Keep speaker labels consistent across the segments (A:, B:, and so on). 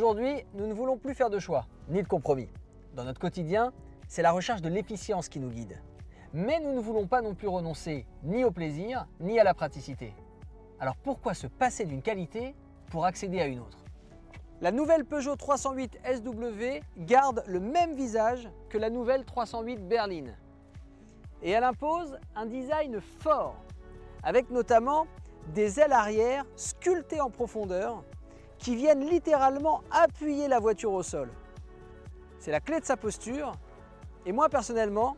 A: Aujourd'hui, nous ne voulons plus faire de choix, ni de compromis. Dans notre quotidien, c'est la recherche de l'efficience qui nous guide. Mais nous ne voulons pas non plus renoncer ni au plaisir, ni à la praticité. Alors pourquoi se passer d'une qualité pour accéder à une autre? La nouvelle Peugeot 308 SW garde le même visage que la nouvelle 308 berline. Et elle impose un design fort, avec notamment des ailes arrière sculptées en profondeur qui viennent littéralement appuyer la voiture au sol. C'est la clé de sa posture et moi personnellement,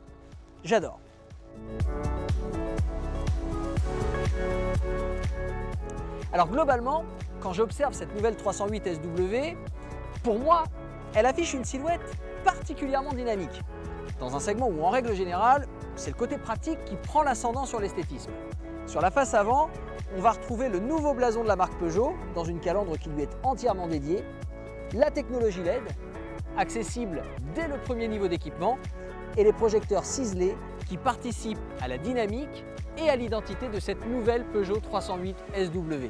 A: j'adore. Alors globalement, quand j'observe cette nouvelle 308 SW, pour moi, elle affiche une silhouette particulièrement dynamique. Dans un segment où en règle générale, c'est le côté pratique qui prend l'ascendant sur l'esthétisme. Sur la face avant, on va retrouver le nouveau blason de la marque Peugeot dans une calandre qui lui est entièrement dédiée, la technologie LED, accessible dès le premier niveau d'équipement, et les projecteurs ciselés qui participent à la dynamique et à l'identité de cette nouvelle Peugeot 308 SW.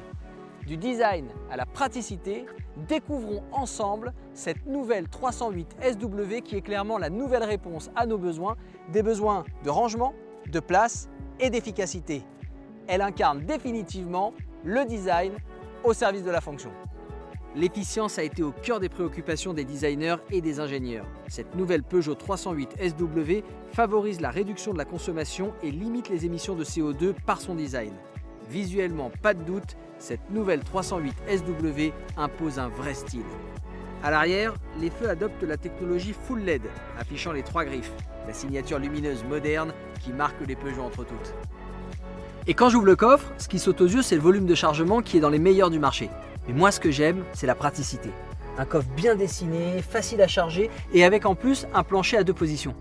A: Du design à la praticité, découvrons ensemble cette nouvelle 308 SW qui est clairement la nouvelle réponse à nos besoins, des besoins de rangement, de place et d'efficacité. Elle incarne définitivement le design au service de la fonction. L'efficience a été au cœur des préoccupations des designers et des ingénieurs. Cette nouvelle Peugeot 308 SW favorise la réduction de la consommation et limite les émissions de CO2 par son design. Visuellement, pas de doute, cette nouvelle 308 SW impose un vrai style. À l'arrière, les feux adoptent la technologie Full LED, affichant les 3 griffes, la signature lumineuse moderne qui marque les Peugeot entre toutes. Et quand j'ouvre le coffre, ce qui saute aux yeux, c'est le volume de chargement qui est dans les meilleurs du marché. Mais moi, ce que j'aime, c'est la praticité. Un coffre bien dessiné, facile à charger et avec en plus un plancher à 2 positions.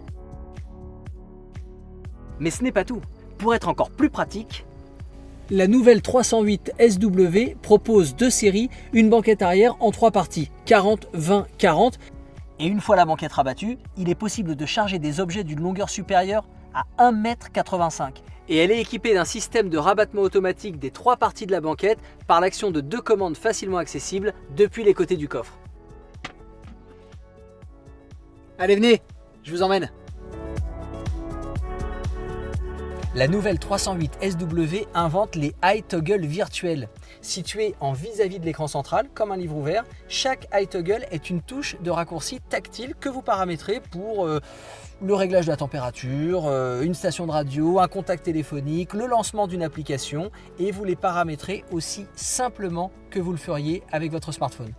A: Mais ce n'est pas tout. Pour être encore plus pratique, la nouvelle 308 SW propose 2 séries, une banquette arrière en 3 parties, 40, 20, 40. Et une fois la banquette rabattue, il est possible de charger des objets d'une longueur supérieure à 1,85 m. Et elle est équipée d'un système de rabattement automatique des 3 parties de la banquette par l'action de 2 commandes facilement accessibles depuis les côtés du coffre. Allez, venez, je vous emmène. La nouvelle 308 SW invente les eye toggle virtuels. Situés en vis-à-vis de l'écran central, comme un livre ouvert, chaque eye toggle est une touche de raccourci tactile que vous paramétrez pour le réglage de la température, une station de radio, un contact téléphonique, le lancement d'une application, et vous les paramétrez aussi simplement que vous le feriez avec votre smartphone.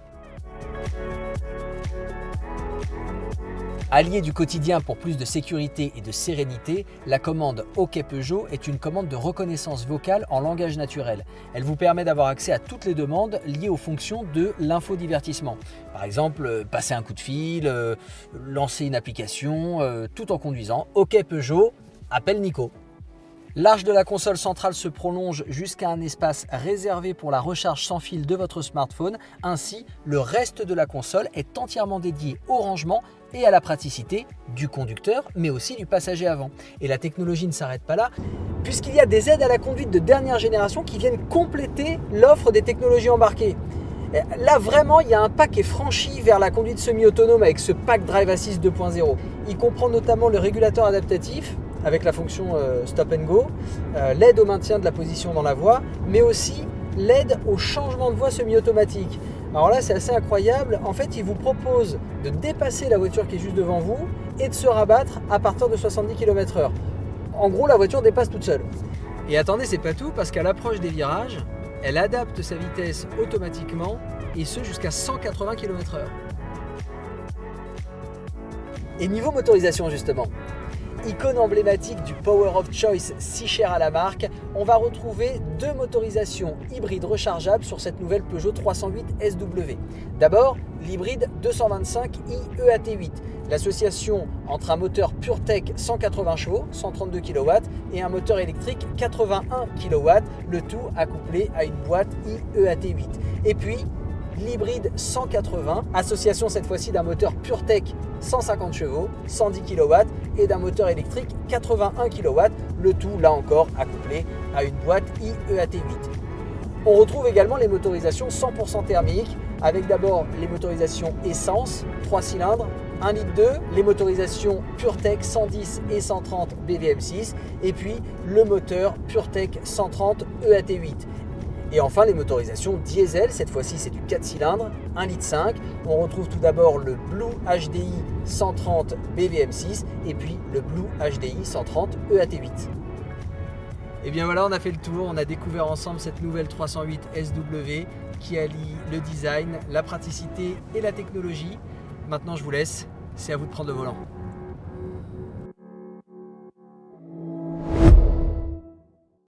A: Alliée du quotidien pour plus de sécurité et de sérénité, la commande OK Peugeot est une commande de reconnaissance vocale en langage naturel. Elle vous permet d'avoir accès à toutes les demandes liées aux fonctions de l'infodivertissement. Par exemple, passer un coup de fil, lancer une application, tout en conduisant. OK Peugeot, appelle Nico. L'arche de la console centrale se prolonge jusqu'à un espace réservé pour la recharge sans fil de votre smartphone. Ainsi, le reste de la console est entièrement dédié au rangement et à la praticité du conducteur, mais aussi du passager avant. Et la technologie ne s'arrête pas là, puisqu'il y a des aides à la conduite de dernière génération qui viennent compléter l'offre des technologies embarquées. Là, vraiment, il y a un pas qui est franchi vers la conduite semi-autonome avec ce pack Drive Assist 2.0. Il comprend notamment le régulateur adaptatif, avec la fonction Stop and Go, l'aide au maintien de la position dans la voie, mais aussi l'aide au changement de voie semi-automatique. Alors là, c'est assez incroyable. En fait, il vous propose de dépasser la voiture qui est juste devant vous et de se rabattre à partir de 70 km/h. En gros, la voiture dépasse toute seule. Et attendez, c'est pas tout, parce qu'à l'approche des virages, elle adapte sa vitesse automatiquement, et ce jusqu'à 180 km/h. Et niveau motorisation, justement, icône emblématique du Power of Choice si cher à la marque, on va retrouver 2 motorisations hybrides rechargeables sur cette nouvelle Peugeot 308 SW. D'abord, l'hybride 225i EAT8, l'association entre un moteur PureTech 180 chevaux, 132 kW, et un moteur électrique 81 kW, le tout accouplé à une boîte iEAT8. Et puis, l'hybride 180, association cette fois-ci d'un moteur PureTech 150 chevaux, 110 kW et d'un moteur électrique 81 kW, le tout là encore accouplé à une boîte iEAT8. On retrouve également les motorisations 100% thermiques avec d'abord les motorisations essence, 3 cylindres, 1,2 litre, les motorisations PureTech 110 et 130 BVM6, et puis le moteur PureTech 130 EAT8. Et enfin les motorisations diesel, cette fois-ci c'est du 4 cylindres, 1,5 litre. On retrouve tout d'abord le Blue HDI 130 BVM6 et puis le Blue HDI 130 EAT8. Et bien voilà, on a fait le tour, on a découvert ensemble cette nouvelle 308 SW qui allie le design, la praticité et la technologie. Maintenant je vous laisse, c'est à vous de prendre le volant.